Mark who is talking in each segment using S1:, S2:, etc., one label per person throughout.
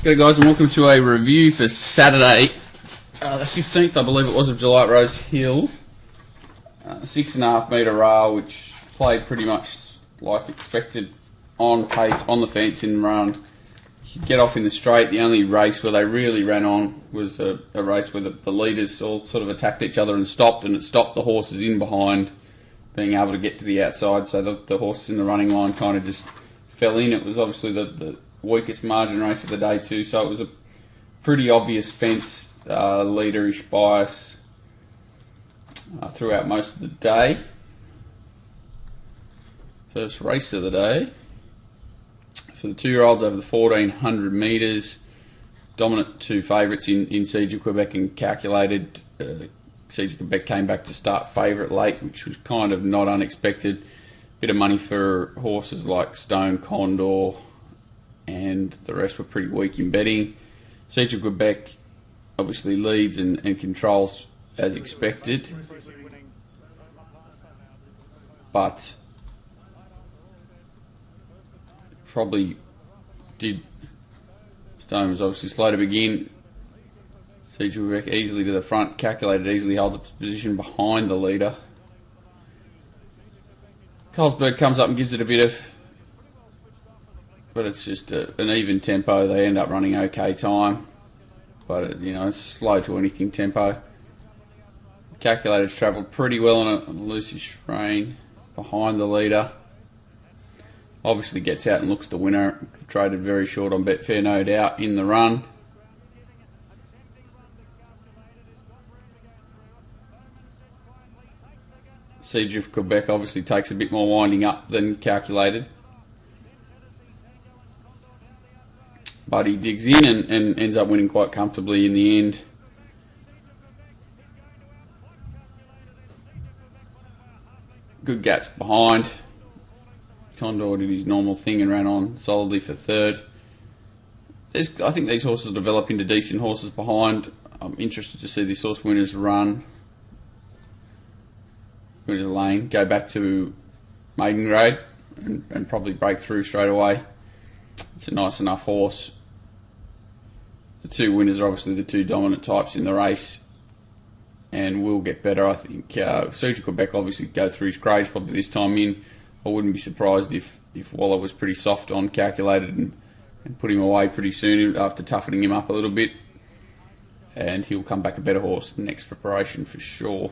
S1: G'day guys, and welcome to a review for Saturday, the 15th I believe it was of July at Rosehill. 6.5 metre rail, which played pretty much like expected, on pace, on the fence in run. You get off in the straight. The only race where they really ran on was a race where the leaders all sort of attacked each other and it stopped the horses in behind being able to get to the outside, so the horses in the running line kind of just fell in. It was obviously the weakest margin race of the day too, so it was a pretty obvious fence leaderish bias throughout most of the day. First race of the day for the 2-year-olds over the 1400 metres. Dominant two favourites in Siege of Quebec and Calculated. Siege of Quebec came back to start favourite late, which was kind of not unexpected. Bit of money for horses like Stone Condor, and the rest were pretty weak in betting. Siege of Quebec obviously leads and controls as expected, but probably did. Stone was obviously slow to begin. Siege of Quebec easily to the front. Calculated easily holds its position behind the leader. Colesberg comes up and gives it a bit of, but it's just an even tempo. They end up running okay time, but it's slow to anything tempo. Calculated's travelled pretty well on a loosish rein behind the leader. Obviously gets out and looks the winner. Traded very short on Betfair, no doubt, in the run. Siege of Quebec obviously takes a bit more winding up than Calculated, but he digs in and ends up winning quite comfortably in the end. Good gaps behind. Condor did his normal thing and ran on solidly for third. I think these horses develop into decent horses behind. I'm interested to see this horse Winner's Run, Winner's Lane, go back to maiden grade and probably break through straight away. It's a nice enough horse. The two winners are obviously the two dominant types in the race and will get better. I think Siege of Quebec obviously go through his grades probably this time in. I wouldn't be surprised if Waller was pretty soft on Calculated and put him away pretty soon after toughening him up a little bit, and he'll come back a better horse next preparation for sure.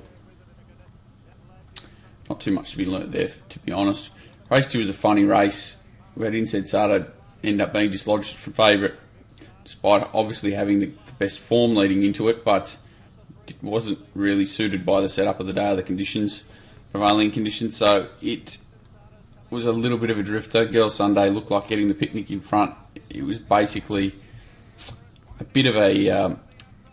S1: Not too much to be learnt there, to be honest. Race 2 was a funny race. We had Insensata end up being dislodged from favourite, despite obviously having the best form leading into it, but it wasn't really suited by the setup of the day or the conditions, prevailing conditions, so it was a little bit of a drifter. Girl Sunday looked like getting the picnic in front. It was basically a bit of a,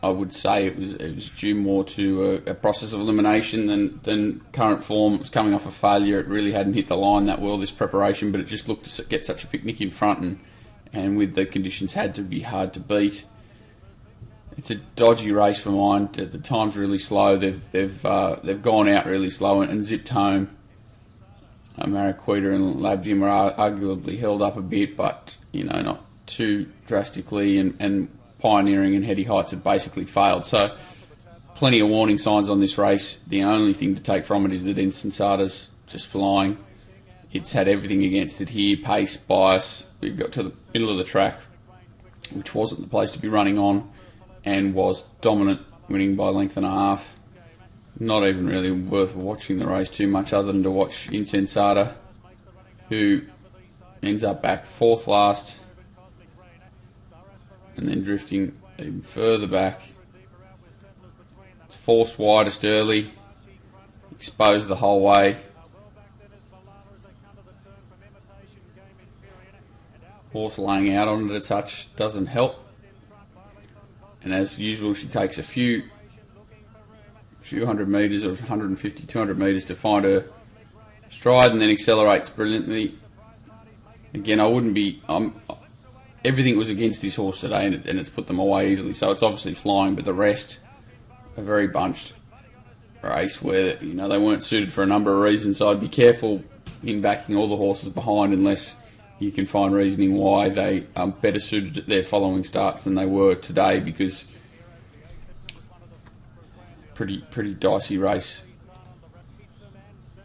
S1: I would say it was due more to a process of elimination than current form. It was coming off a failure. It really hadn't hit the line that well this preparation, but it just looked to get such a picnic in front, and with the conditions had to be hard to beat. It's a dodgy race for mine. The time's really slow. They've gone out really slow and zipped home. Maraquita and Labdium are arguably held up a bit, but not too drastically, and Pioneering and Heady Heights have basically failed. So plenty of warning signs on this race. The only thing to take from it is that Insensata's just flying. It's had everything against it here. Pace, bias. We've got to the middle of the track, which wasn't the place to be running on, and was dominant, winning by length and a half. Not even really worth watching the race too much, other than to watch Insensata, who ends up back fourth last and then drifting even further back. It's forced widest early, exposed the whole way. Horse laying out on it a touch doesn't help, and as usual she takes a few hundred metres, or 150, 200 metres to find her stride, and then accelerates brilliantly. Again, I wouldn't be... everything was against this horse today, and it's put them away easily, so it's obviously flying, but the rest, a very bunched race where they weren't suited for a number of reasons, so I'd be careful in backing all the horses behind unless you can find reasoning why they are better suited at their following starts than they were today, because pretty dicey race.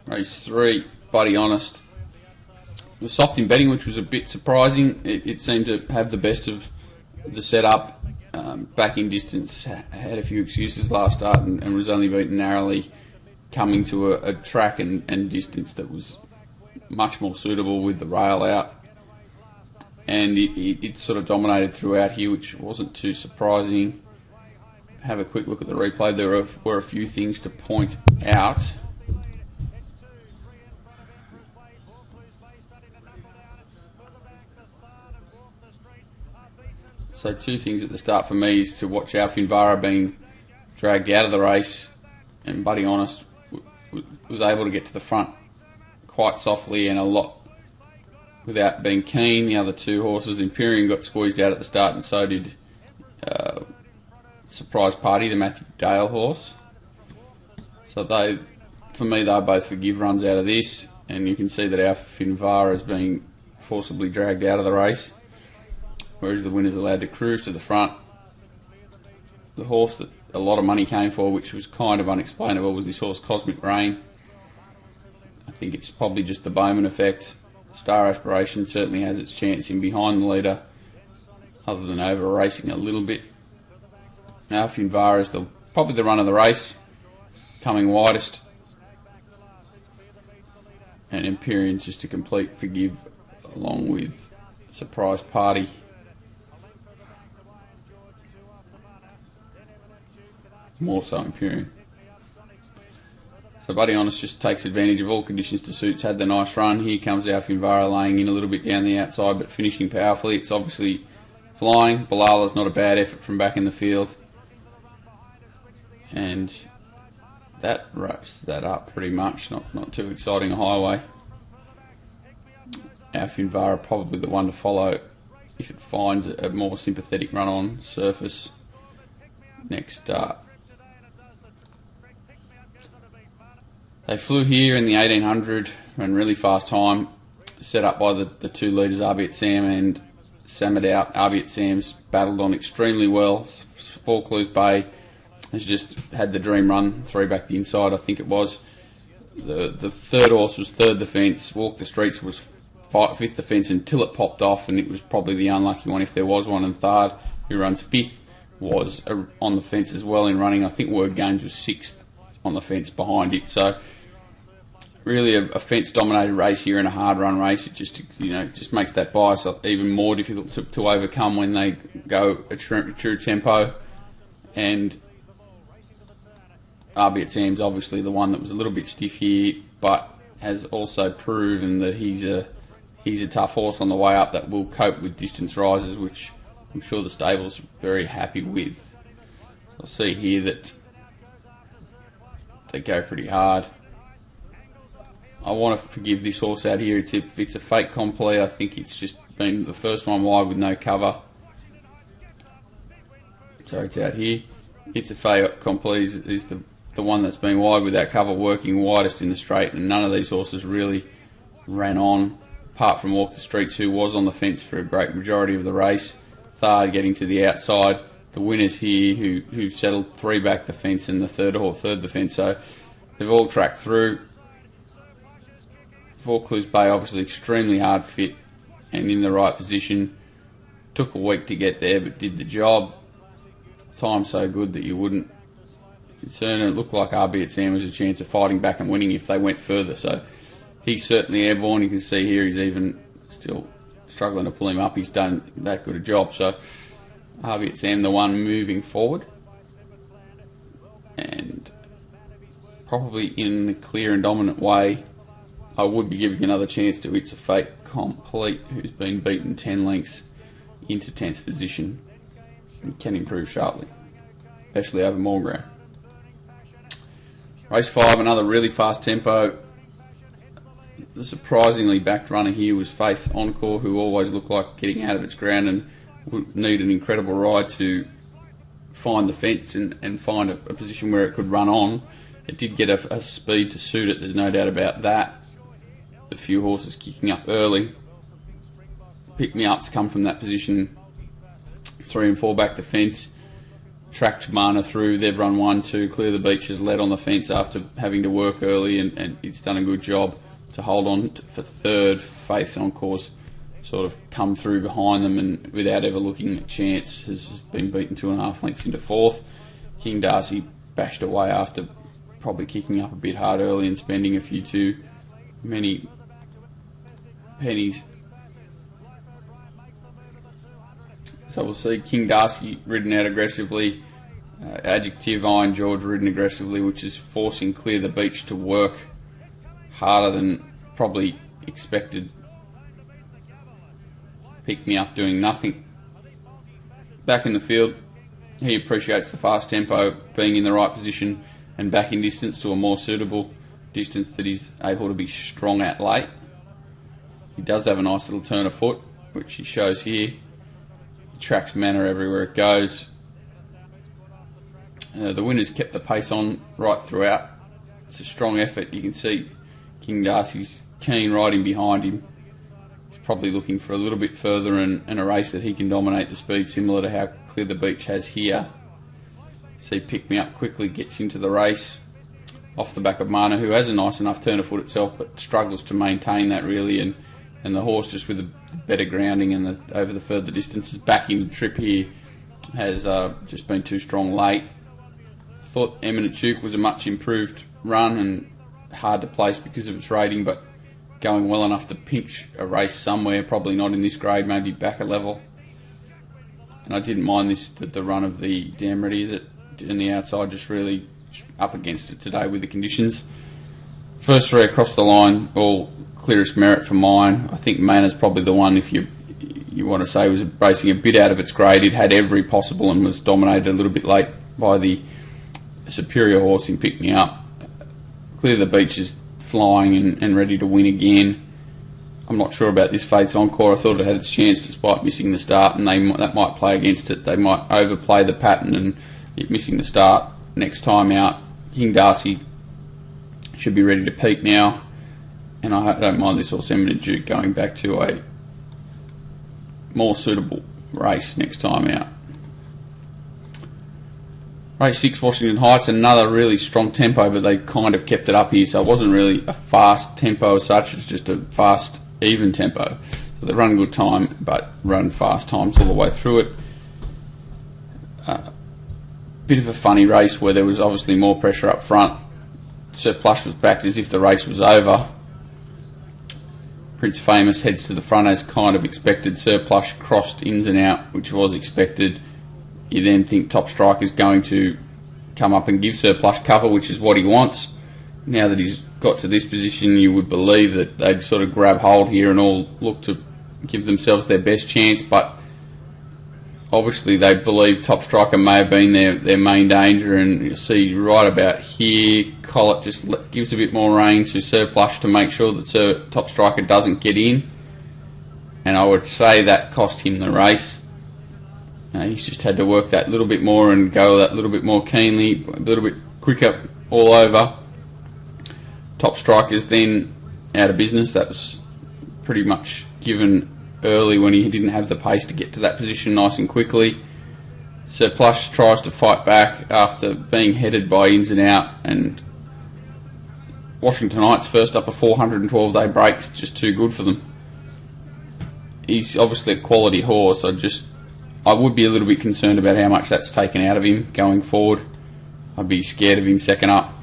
S1: Race 3, Buddy Honest. It was soft in betting, which was a bit surprising. It seemed to have the best of the setup. Back in distance, had a few excuses last start and was only beaten narrowly, coming to a track and distance that was much more suitable with the rail out. And it sort of dominated throughout here, which wasn't too surprising. Have a quick look at the replay. There were a few things to point out. So 2 things at the start for me is to watch Alfinvara being dragged out of the race, and Buddy Honest was able to get to the front quite softly and a lot without being keen. The other 2 horses, Imperium, got squeezed out at the start, and so did Surprise Party, the Matthew Dale horse. So for me, they're both forgive runs out of this, and you can see that Alfinvara is being forcibly dragged out of the race, whereas the winner's allowed to cruise to the front. The horse that a lot of money came for, which was kind of unexplainable, was this horse Cosmic Rain. I think it's probably just the Bowman effect. Star Aspiration certainly has its chance in behind the leader, other than over racing a little bit. Alfinvara is probably the run of the race, coming widest, and Imperium's just a complete forgive, along with Surprise Party. More so Imperium. So Buddy Honest just takes advantage of all conditions to suit. It's had the nice run. Here comes Alfinvara laying in a little bit down the outside, but finishing powerfully. It's obviously flying. Balala's not a bad effort from back in the field. And that wraps that up pretty much. Not too exciting a highway. Alfinvara probably the one to follow if it finds a more sympathetic run on surface next start. They flew here in the 1800, ran really fast time, set up by the 2 leaders, Arbiet Sam and Samadout. Arbiet Sam's battled on extremely well. Falklands Bay has just had the dream run, 3 back the inside, I think it was. The third horse was third defence. Walk the Streets was 5th defence until it popped off, and it was probably the unlucky one if there was one. And Thard, who runs 5th, was on the fence as well in running. I think Word Games was 6th on the fence behind it. So really a fence-dominated race here and a hard-run race. It just makes that bias even more difficult to overcome when they go a true tempo. And Arbiet Sam's obviously the one that was a little bit stiff here, but has also proven that he's a tough horse on the way up that will cope with distance rises, which I'm sure the stable's very happy with. I'll see here that they go pretty hard. I want to forgive this horse out here. It's a fake complete. I think it's just been the first one wide with no cover. So it's out here. It's a fake complete is the one that's been wide with that cover, working widest in the straight, and none of these horses really ran on, apart from Walk the Streets, who was on the fence for a great majority of the race. Thard getting to the outside. The winners here who settled 3 back the fence and the third the fence, so they've all tracked through. Falklands Bay obviously extremely hard fit and in the right position. Took a week to get there, but did the job. Time so good that you wouldn't concern. It looked like Arbiet Sam was a chance of fighting back and winning if they went further. So he's certainly airborne. You can see here he's even still struggling to pull him up. He's done that good a job. So Arbiet Sam the one moving forward, and probably in a clear and dominant way. I would be giving another chance to It's a Fake Complete, who's been beaten 10 lengths into 10th position and can improve sharply, especially over more ground. Race 5, another really fast tempo. The surprisingly backed runner here was Faith's Encore, who always looked like getting out of its ground and would need an incredible ride to find the fence and find a position where it could run on. It did get a speed to suit it, there's no doubt about that. The few horses kicking up early. Pick Me Up's come from that position 3 and 4 back the fence, tracked Mana through. They've run 1-2. Clear the Beach has led on the fence after having to work early, and it's done a good job to hold on for third. Faith's Encore's sort of come through behind them, and without ever looking at chance has been beaten 2.5 lengths into fourth. King Darcy bashed away after probably kicking up a bit hard early and spending a few too many pennies. So we'll see King Darcy ridden out aggressively, Adjective Iron George ridden aggressively, which is forcing Clear the Beach to work harder than probably expected. Pick Me Up doing nothing. Back in the field, he appreciates the fast tempo, being in the right position and back in distance to a more suitable distance that he's able to be strong at late. He does have a nice little turn of foot, which he shows here. He tracks Manor everywhere it goes. The winner's kept the pace on right throughout. It's a strong effort. You can see King Darcy's keen riding behind him. He's probably looking for a little bit further and a race that he can dominate the speed, similar to how Clear the Beach has here. See Pick Me Up quickly gets into the race off the back of Mana, who has a nice enough turn of foot itself but struggles to maintain that really, and the horse, just with the better grounding and over the further distances back in the trip here, has just been too strong late. I thought Eminent Duke was a much improved run and hard to place because of its rating, but going well enough to pinch a race somewhere, probably not in this grade, maybe back a level. And I didn't mind the run of the Damn Ready, is it? And the outside just really up against it today with the conditions. First 3 across the line, all clearest merit for mine. I think Mana's probably the one, if you want to say, was racing a bit out of its grade. It had every possible and was dominated a little bit late by the superior horse in Pick Me Up. Clear the Beach is flying and ready to win again. I'm not sure about this Faith's Encore. I thought it had its chance despite missing the start, and that might play against it. They might overplay the pattern and it missing the start next time out. King Darcy should be ready to peak now, and I don't mind this horse Eminent Duke going back to a more suitable race next time out. Race 6, Washington Heights, another really strong tempo, but they kind of kept it up here, so it wasn't really a fast tempo as such, it's just a fast, even tempo. So they run good time, but run fast times all the way through it. Bit of a funny race where there was obviously more pressure up front. Sir Plush was backed as if the race was over. Prince Famous heads to the front as kind of expected. Sir Plush crossed ins and out, which was expected. You then think Top Strike is going to come up and give Sir Plush cover, which is what he wants. Now that he's got to this position, you would believe that they'd sort of grab hold here and all look to give themselves their best chance, but obviously they believe Top Striker may have been their main danger, and you see right about here, Collett just gives a bit more rein to Sir Plush to make sure that Sir Top Striker doesn't get in, and I would say that cost him the race. He's just had to work that little bit more and go that little bit more keenly, a little bit quicker all over. Top Striker's then out of business. That was pretty much given early when he didn't have the pace to get to that position nice and quickly. Sir Plush tries to fight back after being headed by ins and out, and Washington Heights first up a 412-day break is just too good for them. He's obviously a quality horse. I would be a little bit concerned about how much that's taken out of him going forward. I'd be scared of him second up,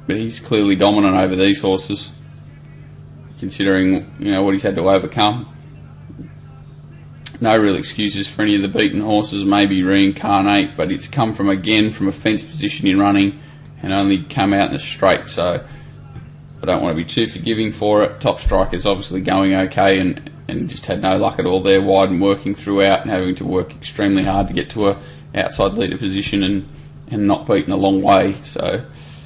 S1: but he's clearly dominant over these horses, considering what he's had to overcome. No real excuses for any of the beaten horses, maybe Reincarnate, but it's come from a fence position in running and only come out in the straight, so I don't want to be too forgiving for it. Top Striker's obviously going okay and just had no luck at all there, wide and working throughout and having to work extremely hard to get to a outside leader position and not beaten a long way. So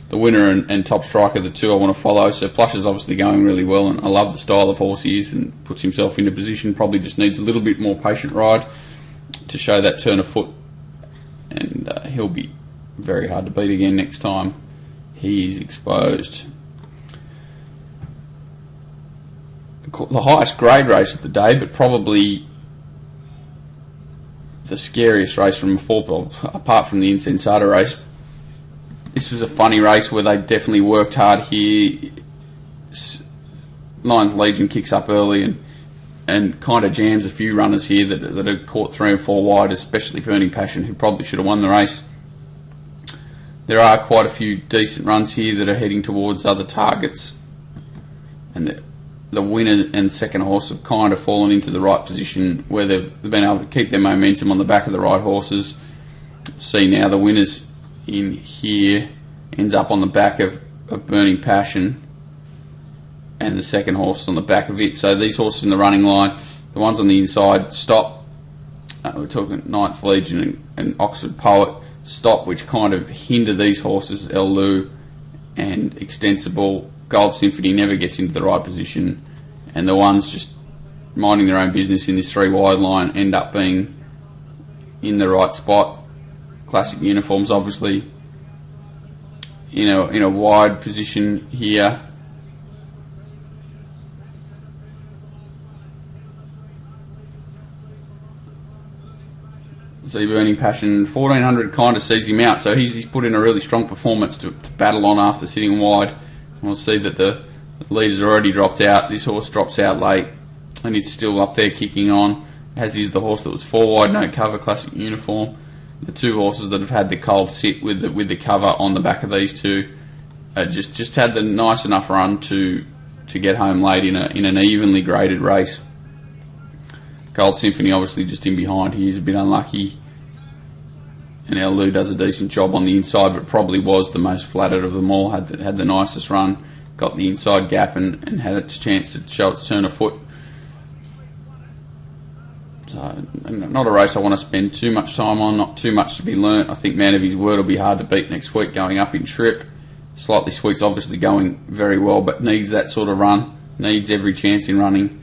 S1: the winner and Top Striker, the two I want to follow. So Plush is obviously going really well, and I love the style of horse he is and puts himself into position. Probably just needs a little bit more patient ride to show that turn of foot, and he'll be very hard to beat again next time he is exposed. The the highest grade race of the day, but probably the scariest race from before, apart from the Insensata race. This was a funny race where they definitely worked hard here. Ninth Legion kicks up early and kind of jams a few runners here that have caught 3 and 4 wide, especially Burning Passion, who probably should have won the race. There are quite a few decent runs here that are heading towards other targets, and the winner and second horse have kind of fallen into the right position where they've been able to keep their momentum on the back of the right horses. See now the winners in here ends up on the back of Burning Passion, and the second horse on the back of it. So these horses in the running line, the ones on the inside, Stop, we're talking Ninth Legion and Oxford Poet, Stop, which kind of hinder these horses, El Lou and Extensible. Gold Symphony never gets into the right position, and the ones just minding their own business in this 3 wide line end up being in the right spot. Classic Uniforms obviously in a wide position here. See Burning Passion, 1400 kind of sees him out, so he's put in a really strong performance to battle on after sitting wide. And we'll see that the leaders already dropped out. This horse drops out late and it's still up there kicking on, as is the horse that was 4 wide, no cover, Classic Uniform. The 2 horses that have had the cold sit with the cover on the back of these 2 just had the nice enough run to get home late in an evenly graded race. Gold Symphony obviously just in behind. He's a bit unlucky, and El Lou does a decent job on the inside, but probably was the most flattered of them all. Had the nicest run, got the inside gap and had its chance to show its turn of foot. So not a race I want to spend too much time on, not too much to be learnt. I think Man of His Word will be hard to beat next week going up in trip. Slightly Sweet's obviously going very well, but needs that sort of run, needs every chance in running.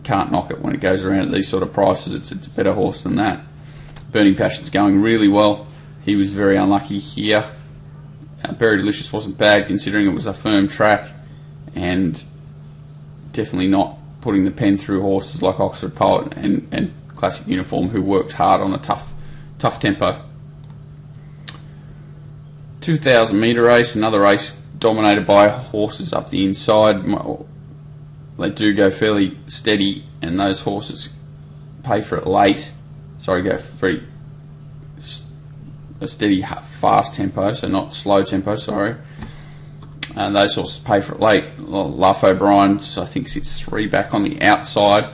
S1: Can't knock it when it goes around at these sort of prices. It's a better horse than that. Burning Passion's going really well. He was very unlucky here. Berry Delicious wasn't bad considering it was a firm track, and definitely not putting the pen through horses like Oxford Poet and Classic Uniform, who worked hard on a tough tempo. 2,000 metre race, another race dominated by horses up the inside. They do go fairly steady, and those horses pay for it late. Go very a steady, fast tempo, so not slow tempo, and those horses pay for it late. Luff O'Brien, I think, sits 3 back on the outside.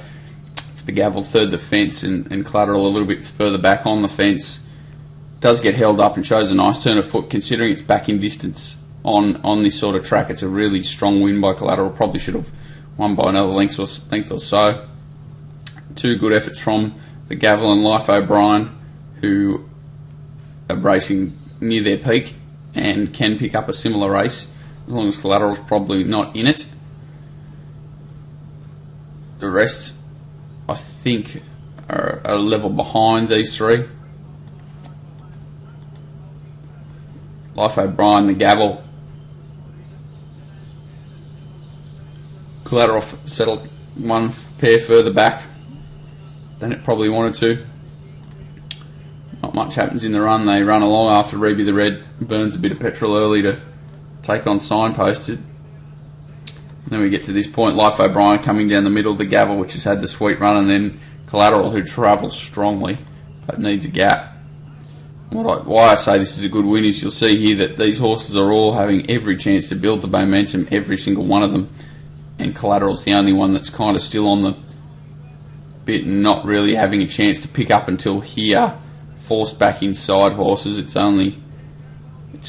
S1: The Gavel third the fence, and Collateral a little bit further back on the fence. Does get held up and shows a nice turn of foot considering it's back in distance on this sort of track. It's a really strong win by Collateral. Probably should have won by another length or so. 2 good efforts from the Gavel and Life O'Brien, who are racing near their peak and can pick up a similar race as long as Collateral's probably not in it. The rest, I think, are a level behind these 3. Life O'Brien, the Gavel. Collateral settled 1 pair further back than it probably wanted to. Not much happens in the run. They run along after Ruby the Red burns a bit of petrol early to take on Signposted. Then we get to this point, Life O'Brien coming down the middle, the Gavel, which has had the sweet run, and then Collateral, who travels strongly but needs a gap. Why I say this is a good win is you'll see here that these horses are all having every chance to build the momentum, every single one of them, and Collateral's the only one that's kind of still on the bit and not really having a chance to pick up until here. Forced back inside horses, it's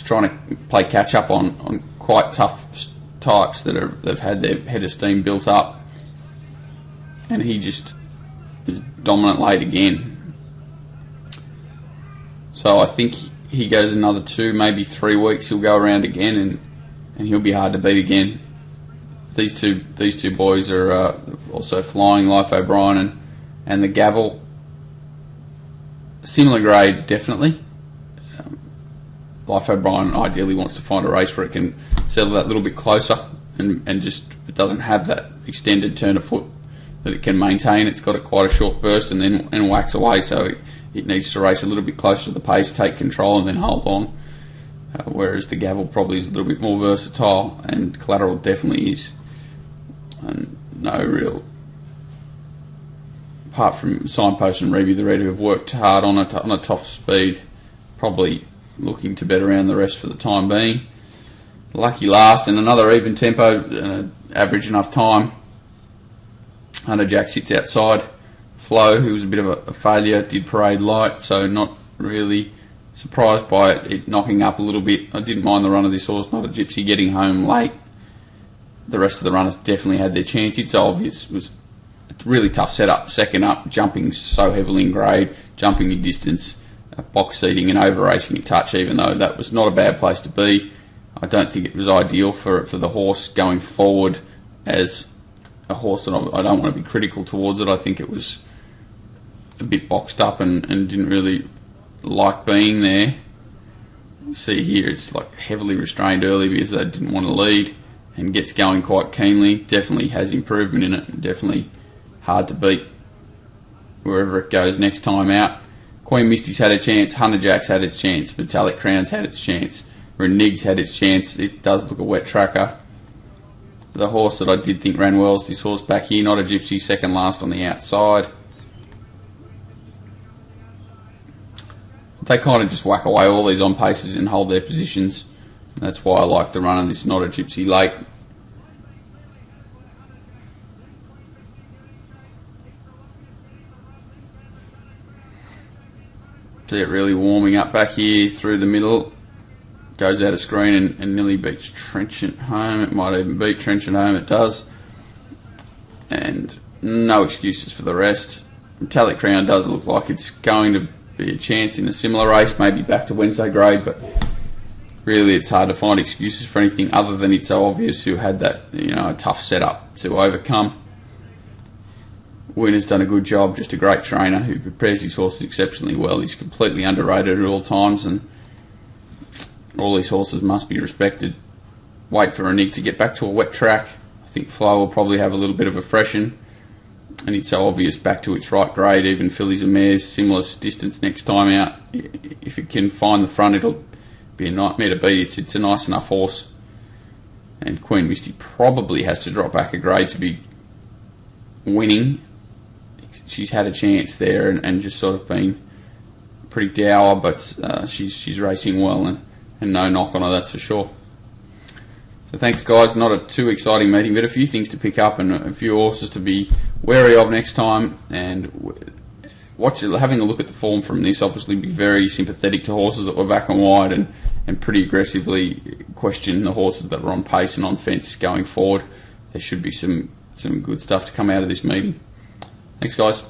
S1: trying to play catch up on quite tough types they've had their head of steam built up, and he just is dominant late again. So I think he goes another 2, maybe 3 weeks. He'll go around again, and he'll be hard to beat again. These two boys are also flying, Life O'Brien and the Gavel. Similar grade, definitely. Life O'Brien ideally wants to find a race where it can settle that little bit closer, and just it doesn't have that extended turn of foot that it can maintain. It's got quite a short burst and then whacks away, so it needs to race a little bit closer to the pace, take control and then hold on. Whereas the Gavel probably is a little bit more versatile, and Collateral definitely is. And no real, apart from Signpost and Reby the Red, who have worked hard on a tough speed, probably looking to bet around the rest for the time being. Lucky Last and another even tempo, average enough time. Hunter Jack sits outside. Flow, who was a bit of a failure, did parade light, so not really surprised by it knocking up a little bit. I didn't mind the run of this horse, Not a Gypsy, getting home late. The rest of the runners definitely had their chance. It's obvious, it was a really tough setup. Second up, jumping so heavily in grade, jumping in distance, box seating and over racing at touch, even though that was not a bad place to be. I don't think it was ideal for the horse going forward as a horse that I don't want to be critical towards it. I think it was a bit boxed up and didn't really like being there. You see here it's like heavily restrained early because they didn't want to lead, and gets going quite keenly. Definitely has improvement in it, and definitely hard to beat wherever it goes next time out. Queen Misty's had a chance, Hunter Jack's had its chance, Metallic Crown's had its chance, Reneg's had its chance. It does look a wet tracker. The horse that I did think ran well is this horse back here, Not a Gypsy, second last on the outside. They kind of just whack away all these on paces and hold their positions. That's why I like the run of this Not a Gypsy late. See it really warming up back here through the middle. Goes out of screen and nearly beats Trenchant home. It might even beat Trenchant home, it does. And no excuses for the rest. Metallic Crown does look like it's going to be a chance in a similar race, maybe back to Wednesday grade, but really it's hard to find excuses for anything other than it's so obvious who had that, a tough setup to overcome. Winner's done a good job, just a great trainer who prepares his horses exceptionally well. He's completely underrated at all times, and all these horses must be respected. Wait for Reneg to get back to a wet track. I think Flow will probably have a little bit of a freshen, and it's so obvious back to its right grade. Even fillies and mares, similar distance next time out. If it can find the front, it'll be a nightmare to beat. It's a nice enough horse, and Queen Misty probably has to drop back a grade to be winning. She's had a chance there and just sort of been pretty dour, but she's racing well, and no knock on her, that's for sure. So thanks guys, not a too exciting meeting, but a few things to pick up and a few horses to be wary of next time, and having a look at the form from this, obviously be very sympathetic to horses that were back and wide, and pretty aggressively question the horses that were on pace and on fence going forward. There should be some good stuff to come out of this meeting. Thanks guys.